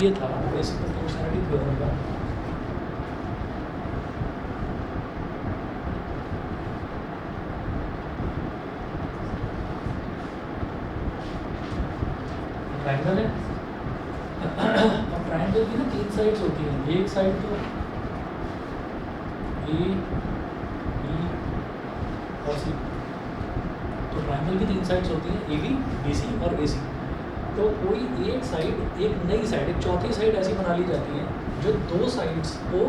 ये था basic proportionality theorem का। ट्रायंगल है। अब ट्रायंगल की ना 3 साइड्स होती हैं। एक साइड तो ए बी और सी। तो ट्रायंगल की 3 साइड्स होती हैं, ए बी बी सी और ए सी। तो कोई एक साइड, एक नई साइड, एक चौथी साइड ऐसी बना ली जाती है जो 2 साइड्स को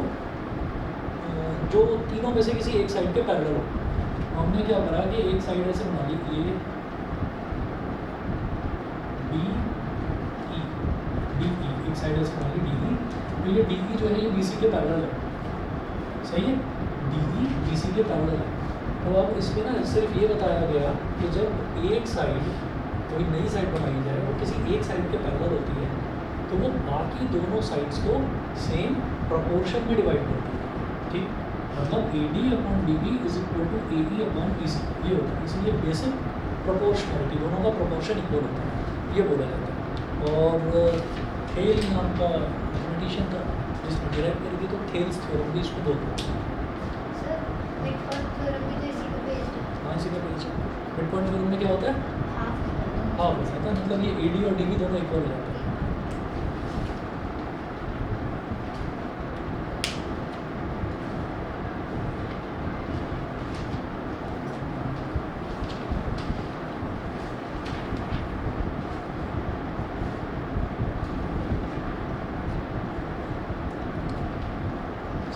जो तीनों में से किसी एक साइड के पैरेलल हो। हमने क्या करा कि एक साइड ऐसे बना ली A B E, D E, एक साइड ऐसे बना ली डी ई। तो ये डी ई जो है ये बी सी के पैरेलल है, सही है। डी ई बी सी के पैरेलल है। तो अब इसमें ना सिर्फ ये बताया गया कि जब एक साइड, कोई नई साइड बनाई जाए वो किसी एक साइड के पैरेलल होती है तो वो बाकी दोनों साइड्स को सेम प्रोपोर्शन में डिवाइड करती है, ठीक। मतलब A D upon D B is equal to A E upon E C, ये होता है। इसलिए बेसिक प्रोपोर्शनैलिटी, दोनों का प्रोपोर्शन इक्वल होता है, ये बोला जाता है। और थेल नाम का मैथमेटिशियन था जिसने डिराइव करी थी, तो थेल्स थ्योरम भी इसको बोलते हैं। हाँ, इसी का पेज है। मिड पॉइंट थ्योरम में क्या होता है? हाफ हो जाता है, मतलब ये ए डी और डी बी दोनों इक्वल हो जाते हैं।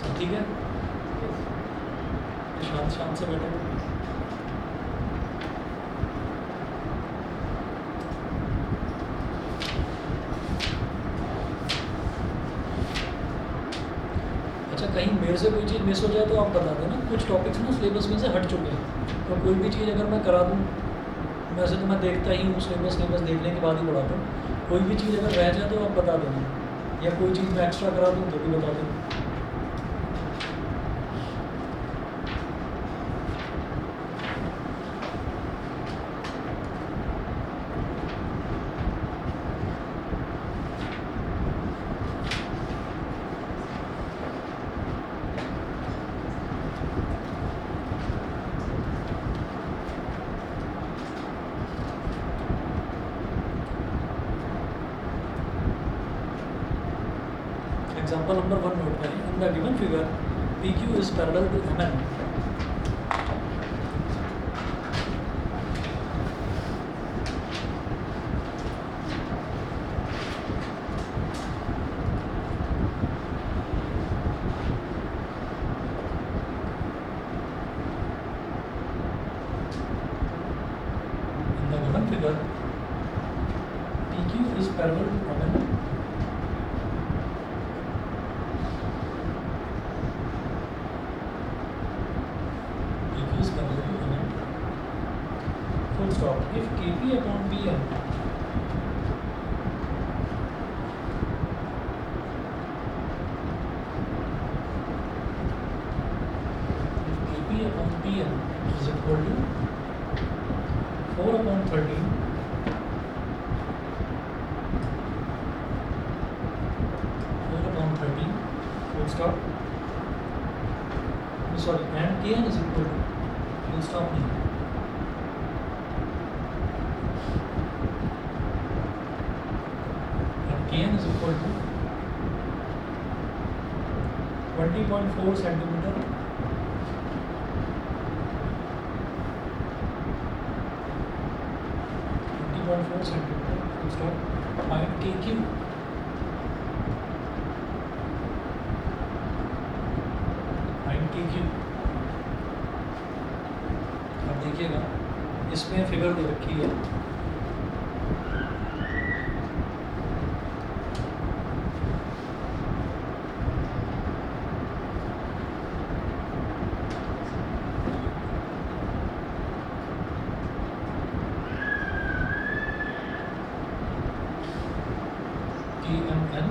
सब ठीक है? शांत शांत से बैठो। अच्छा, कहीं मेरे से कोई चीज़ मिस हो जाए तो आप बता देना। कुछ टॉपिक्स ना सिलेबस में से हट चुके हैं, तो कोई भी चीज़ अगर मैं करा दूँ, वैसे तो मैं देखता ही हूँ सिलेबस देखने के बाद ही पढ़ाता हूँ। कोई भी चीज़ अगर रह जाए तो आप बता देना, या कोई चीज़ मैं एक्स्ट्रा करा दूँ तो भी बता देना। Example number 1 note करें। In the given figure, PQ is parallel to MN. In the given figure, PQ is parallel to MN. Full stop. If Kp upon Pn is equal to 4 upon 13 full stop. Sorry, and Kn is equal to full stop नहीं, Kn is equal to 20.4 centimeter full stop. Find Kq. Find Kq. अब देखिएगा, इसमें figure दे रखी है। TMN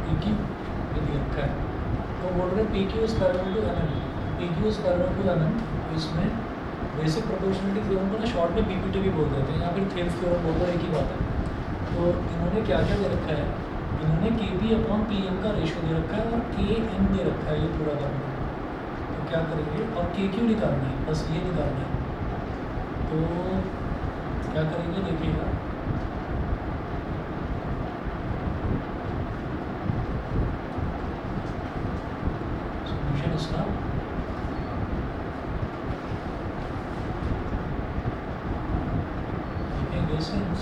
PQ यदि रखा है तो बोल रहे हैं PQ is parallel to MN, PQ is parallel to MN। तो इसमें बेसिक प्रोपोर्शनलिटी थ्योरम को ना शॉर्ट में बीपीटी भी बोल देते हैं या फिर थेल्स थ्योरम बोल दो, एक ही बात है। तो इन्होंने क्या क्या दे रखा है, इन्होंने के पी अपॉन पी एम का रेशो दे रखा है और के एम दे रखा है, ये पूरा करना है। तो क्या करेंगे, और के क्यू निकालना है, बस ये निकालना है। तो क्या करेंगे देखिएगा, सॉल्यूशन इसका लिखेंगे since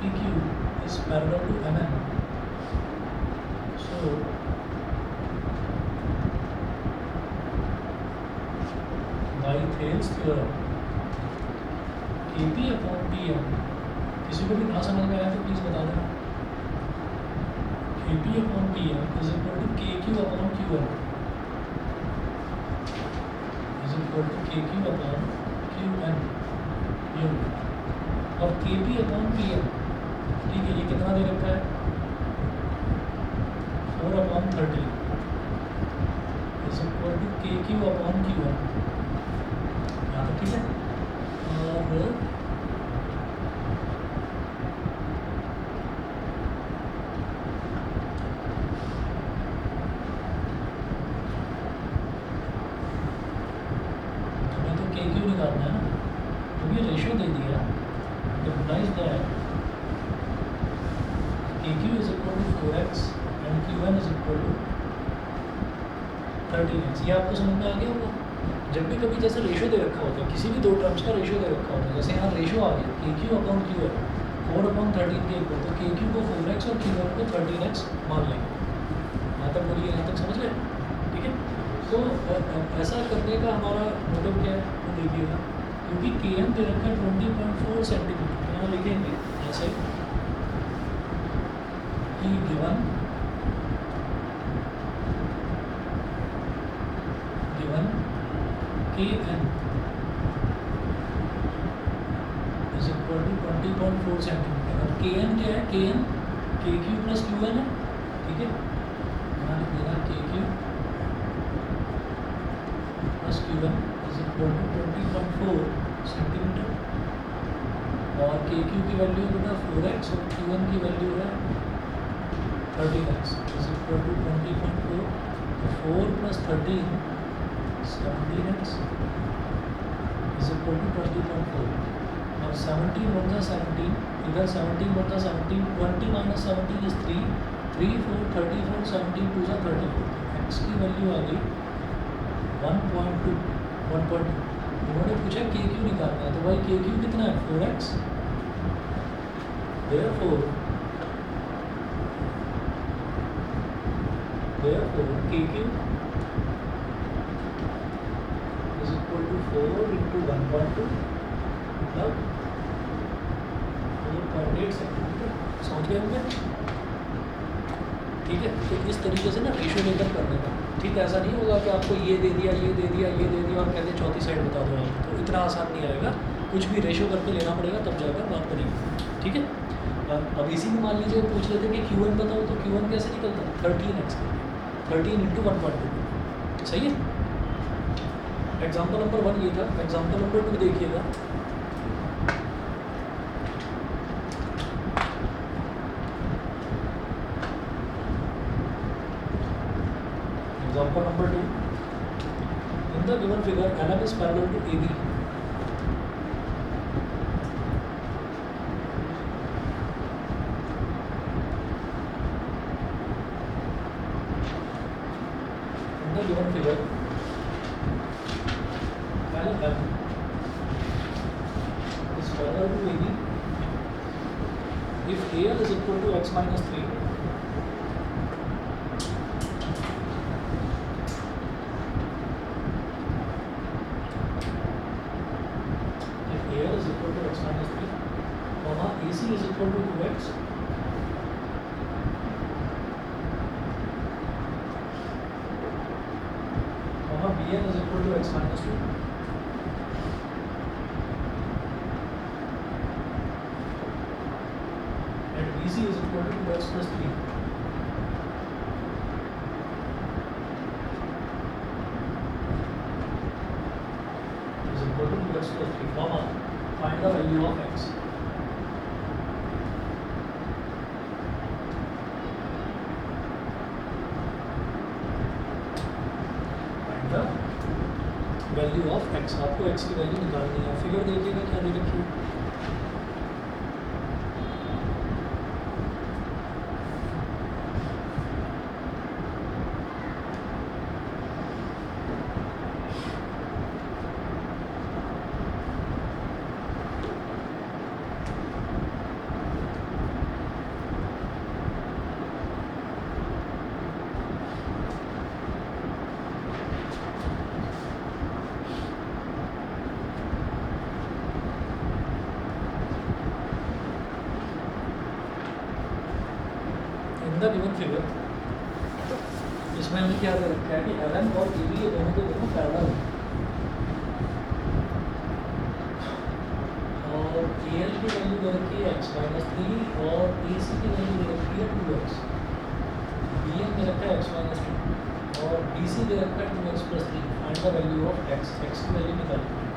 PQ is parallel to MN, so by Thales theorem KP upon PM, किसी को भी ना समझ में आया तो प्लीज बता देना। KP upon PM is equal to KQ upon QN is equal to KQ upon QN unit, और KP upon PM, ठीक है, ये कितना दे रखा है 4/30 is equal to KQ upon Q1, यहाँ तक ठीक है। और हमें तो KQ निकालना है ना, तो ये रेशियो दे दिया, implies that KQ is equal to 4x and Q1 is equal to 13x। ये आपको समझ में आ गया होगा। जब भी कभी जैसे रेशियो दे रखा होता है, किसी भी दो टर्म्स का रेशियो दे रखा होता है, जैसे यहाँ रेशियो आ गया KQ अपॉन QN 4/13 के इक्वल, तो KQ को 4x और Q1 को 13x मान लेंगे। यहाँ तक बोलिए, यहाँ तक समझ गए, ठीक है। तो ऐसा करने का हमारा मोटिव क्या है वो देखिएगा, क्योंकि KM दे रखा है 20.4 सेंटीमीटर, तो यहाँ लिखेंगे ऐसे कि given KN is equal to 20.4 centimetre. अब KN क्या है, KN KQ प्लस QN है, ठीक है। यहाँ लिख देना KQ plus QN is equal to 20.4 centimetre, और KQ की वैल्यू है बेटा 4x और Q1 की वैल्यू है 13x is equal to 20.4, 4 plus 13 17x is equal to 20.4, और 17 बनता 17, इधर 17 बनता 17, 20 माइनस 17 इज 3, 3 4 34, 17 2 जा 34, x की वैल्यू आ गई 1.2, 1.2। उन्होंने पूछा KQ निकालना है, तो भाई KQ कितना है 4x, therefore KQ is equal to 4 into 1.2 मतलब 4.8 सेंटीमीटर। समझ गए होंगे, ठीक है। तो इस तरीके से ना रेशियो लेकर करने का, ठीक है। ऐसा नहीं होगा कि आपको ये दे दिया, ये दे दिया, ये दे दिया और कहते चौथी साइड बता दो आप, तो इतना आसान नहीं आएगा, कुछ भी रेशियो करके लेना पड़ेगा, तब जाकर बात करेंगे, ठीक है। अब इसी में मान लीजिए पूछ लेते कि Q1 बताओ, तो Q1 कैसे निकलता है 13x, 13 इंटू 1.2, सही है। एग्जाम्पल नंबर 1 ये था, एग्जाम्पल नंबर 2 देखिएगा। Example number 2, in the given figure LM is parallel to AB, in the given figure LM is parallel to AB if AL is equal to x minus 3 AC is equal to 2x BN is equal to x minus 2 and BC is equal to 2x plus 3. Equal to 2x plus 3 comma find the value of x। Find the value of x, आपको x की value निकालनी है। Figure देखिएगा क्या दे रखी है, the given figure. इसमें हमें क्या दे रखा है कि LN और EB ये दोनों के दोनों पैरेलल हैं और AL की वैल्यू दे रखी है x माइनस 3 और AC की वैल्यू दे रखी है 2x, BM दे रखा है x माइनस 2 और BC दे रखा है 2x plus 3। Find the value of x, x की वैल्यू निकालनी है।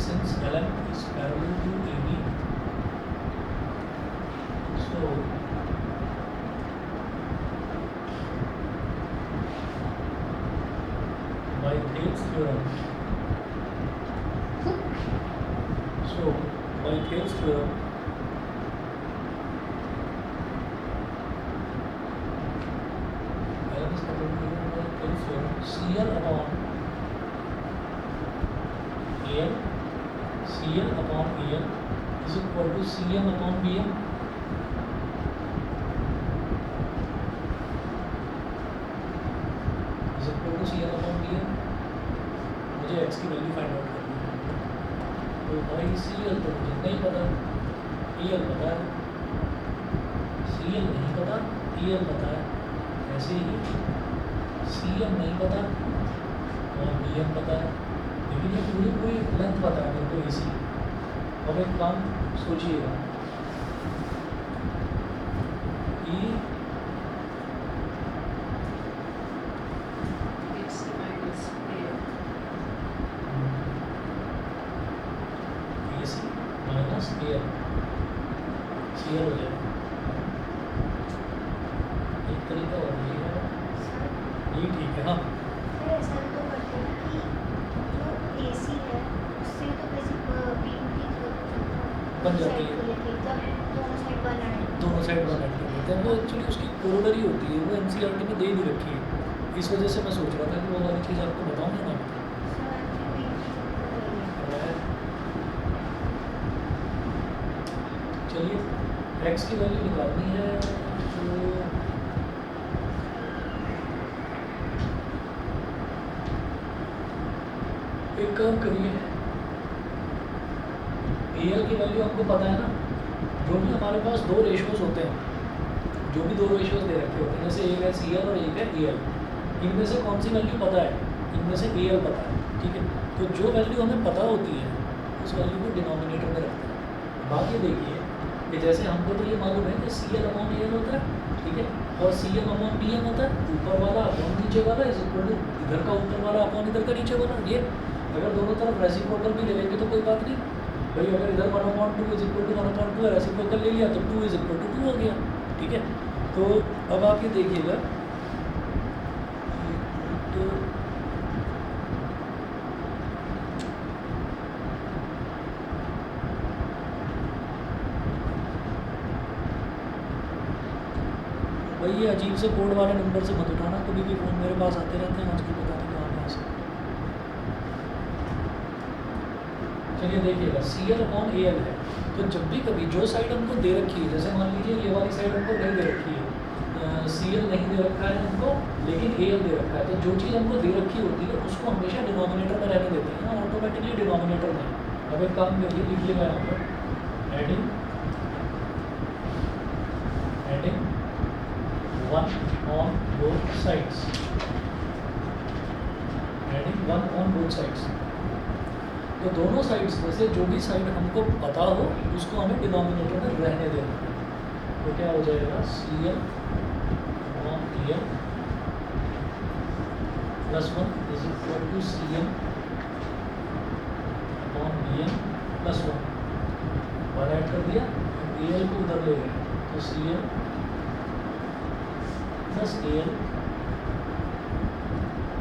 Since LN is parallel to AB, so by Thales theorem, LN is parallel to Thales theorem, CL upon AL CL upon AL is equal to CM upon BM। is equal to CM upon BM। मुझे x की value find out करनी है, तो भाई CL तो मुझे नहीं पता, EL पता है, CL नहीं पता, EL पता है, ऐसे ही CM नहीं पता और BM पता है, लेकिन ये पूरी लेंथ पता है मेरे को AC। अब एक काम सोचिएगा कि AC माइनस AL CL हो जाएगा। एक तरीका और ये ठीक है। हाँ बन जाती है, दोनों साइड बन जाती है, जब वो एक्चुअली उसकी कोरोलरी होती है, वो NCERT में दे नहीं रखी है। इस वजह से मैं सोच रहा था कि वो वाली चीज़ आपको बताऊँ ना। चलिए x की वैल्यू निकालनी है, तो एक काम करिए, AL की वैल्यू आपको पता है ना, जो भी हमारे पास दो रेशियोज होते हैं, जो भी दो रेशियोज दे रखे होते हैं, जैसे एक है CL और एक है AL, इनमें से कौन सी वैल्यू पता है? इनमें से AL पता है, ठीक है। तो जो वैल्यू हमें पता होती है उस वैल्यू को डिनोमिनेटर में रखते हैं। बाकी देखिए कि जैसे हमको तो ये मालूम है कि CL अपॉन AL होता है, ठीक है, और CM अपॉन BM होता है, ऊपर वाला अपॉन नीचे वाला इज इक्वल टू इधर का ऊपर वाला अपॉन इधर का नीचे वाला। ये अगर दोनों तरफ रेसिप्रोकल भी ले लेंगे तो कोई बात नहीं भाई, अगर इधर 1/2 इज इक्वल टू 1/2 है, रेसिप्रोकल ले लिया तो 2 इज इक्वल टू 2 हो गया, ठीक है। तो अब आप ये देखिएगा, तो भाई ये अजीब से कोड वाले नंबर से मत उठाना, कभी भी फ़ोन मेरे पास आते रहते हैं, आजकल पता नहीं कहाँ से। चलिए देखिएगा, CL अपॉन AL है, तो जब भी कभी जो साइड हमको दे रखी है, जैसे मान लीजिए ये वाली साइड हमको नहीं दे रखी है, CL नहीं दे रखा है हमको, लेकिन AL दे रखा है, तो जो चीज़ हमको दे रखी होती है उसको हमेशा डिनोमिनेटर में रहने देते हैं ना, ऑटोमेटिकली डिनोमिनेटर में। अब एक काम करिए, लिखिएगा यहाँ पर adding 1 on both sides, adding 1 on both sides। तो दोनों साइड्स में से जो भी साइड हमको पता हो उसको हमें डिनोमिनेटर में रहने देना है। तो क्या हो जाएगा, CL upon AL plus 1 is equal to C N upon B N plus 1 add कर दिया, ए एल को उधर ले गए तो C N plus A L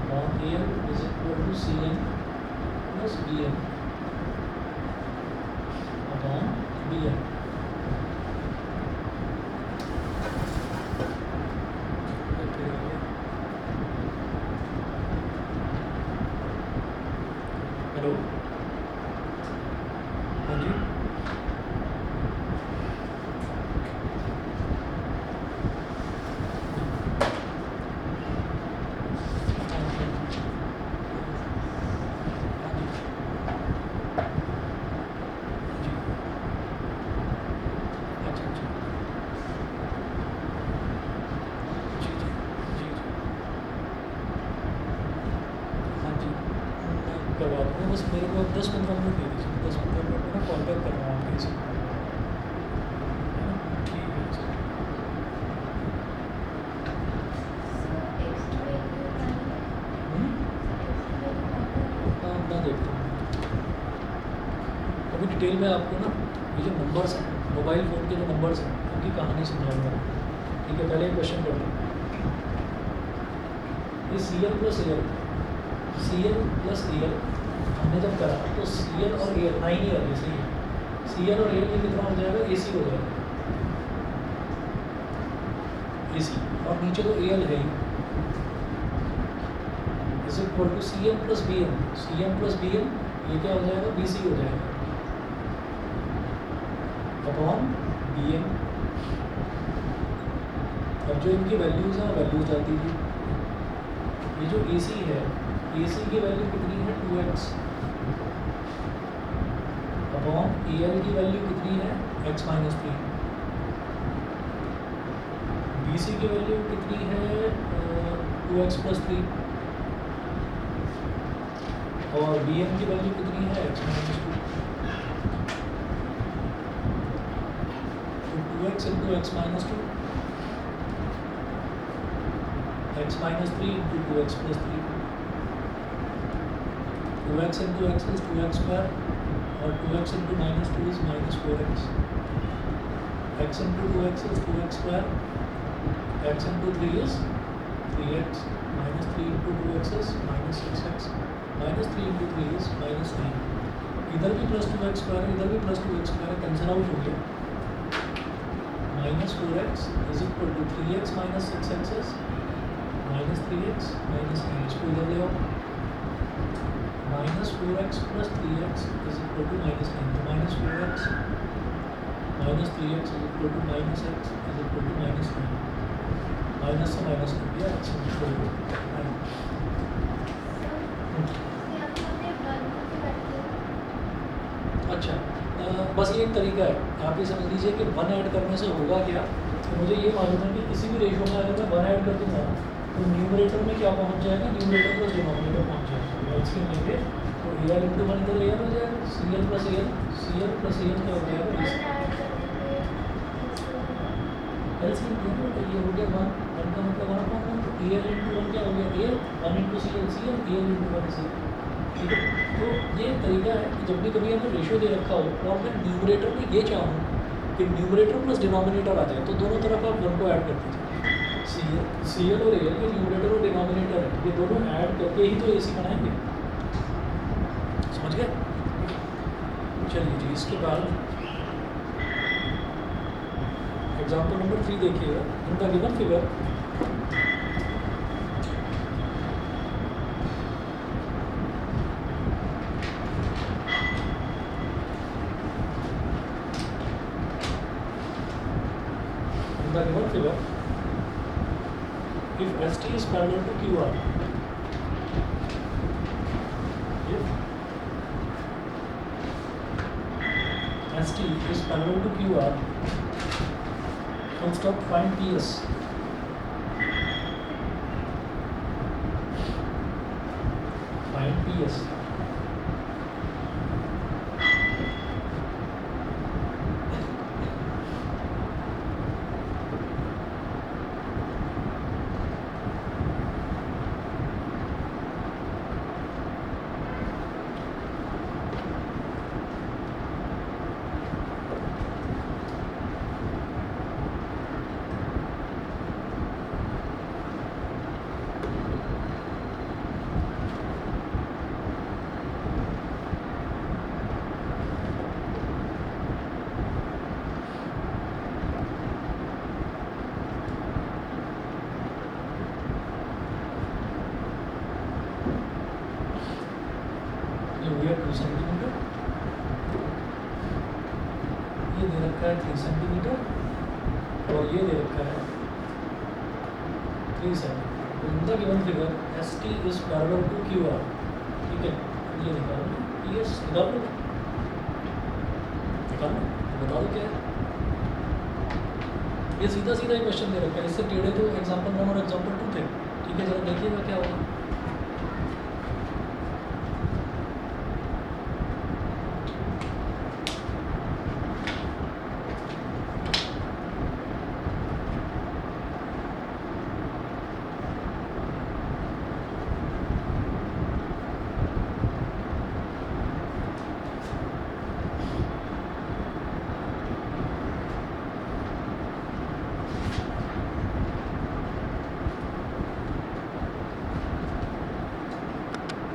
upon A L is equal to C N plus B N upon B N. Hello, हाँ जी, करवा दूँगा, बस मेरे को 10-15 मिनट दे दीजिए, 10-15 मिनट में ना कॉल बैक कर रहा हूँ आपके से, है ना? ठीक है सर। हाँ, मैं देखता हूँ। अभी डिटेल में आपको ना ये जो नंबर्स हैं, मोबाइल फ़ोन के जो नंबर्स हैं, उनकी कहानी समझाऊंगा। ठीक है, पहले एक क्वेश्चन कर लें। ये C L plus A L, C L plus A L हमने जब करा तो सी एल और ए एल 9 ही वाली सही है। सी एल और ए एल ये कितना हो जाएगा, ए सी हो जाएगा, ए सी, और नीचे तो ए एल है ही, is equal to C M plus B M, C M plus B M ये क्या हो जाएगा, बी सी हो जाएगा अपॉन बी एम। अब जो इनकी वैल्यूज़ हैं वैल्यूज आती है, ये जो ए सी है, ए सी की वैल्यू कितनी है 2x अपॉन ए एल की वैल्यू कितनी है x माइनस 3, बी सी की वैल्यू कितनी है 2x प्लस 3 और बी एम की वैल्यू कितनी है x माइनस 2। तो 2x into x minus 2, x minus 3 into 2x plus 3, 2x into x is 2x square और 2x into minus 2 is minus 4x, x into 2x is 2x square, x into 3 is 3x, minus 3 into 2x is minus 6x, minus 3 into 3 is minus 9। इधर भी plus 2x square है, इधर भी plus 2x square है, cancel out हो गया, minus 4x is equal to 3x minus 6x is minus 3x minus 9, इसको इधर ले आओ, minus 4x plus 3x is equal to minus 9, तो minus 4x minus 3x is equal to minus x is equal to minus 9, minus से minus कर दिया, x is equal to 9। अच्छा, बस ये एक तरीका है, आप ये समझ लीजिए कि 1 ऐड करने से होगा क्या, तो मुझे ये मालूम है कि किसी भी रेशो में अगर मैं 1 ऐड कर दूँगा तो न्यूमरेटर में क्या पहुँच जाएगा, न्यूमरेटर प्लस डिनोमिनेटर पहुँच जाएगा, एलसीएम लेंगे तो ए एल इंटू 1 इधर ए एल हो जाएगा, C L plus A L, C L plus A L क्या हो जाएगा, एलसीएम लेंगे तो ये हो गया 1 का मतलब 1 अपॉन 1, तो ए एल इंटू 1 क्या हो गया, A L, 1 into C L, A L into 1 C L. ठीक है, तो ये तरीका है कि जब भी कभी हमें रेशो दे रखा हो और मैं न्यूमरेटर में ये चाहूँ कि न्यूमरेटर प्लस डिनोमिनेटर आ जाए, तो दोनों तरफ आप 1 को ऐड कर दीजिए, सी एल और ए एल के न्यूमरेटर और डिनोमिनेटर है, ये दोनों ऐड करके ही तो ए सी बनाएंगे, समझ गए। चलिए जी, इसके बाद एग्जाम्पल नंबर 3 देखिएगा, इन the given figure the given figure, if ST is parallel to QR, if ST is parallel to QR, full stop, find PS. Find PS. 2 centimetre, ये दे रखा है 3 सेंटीमीटर और ये दे रखा है 3 centimetre. In the given figure S T is parallel to Q R, ठीक है, ये निकाल लो, पी एस निकाल लो, बता दो क्या है। ये सीधा सीधा ही क्वेश्चन दे रखा है, इससे टेढ़े तो एग्जाम्पल 1 और एग्जाम्पल 2 थे, ठीक है, जरा देखिएगा क्या होगा।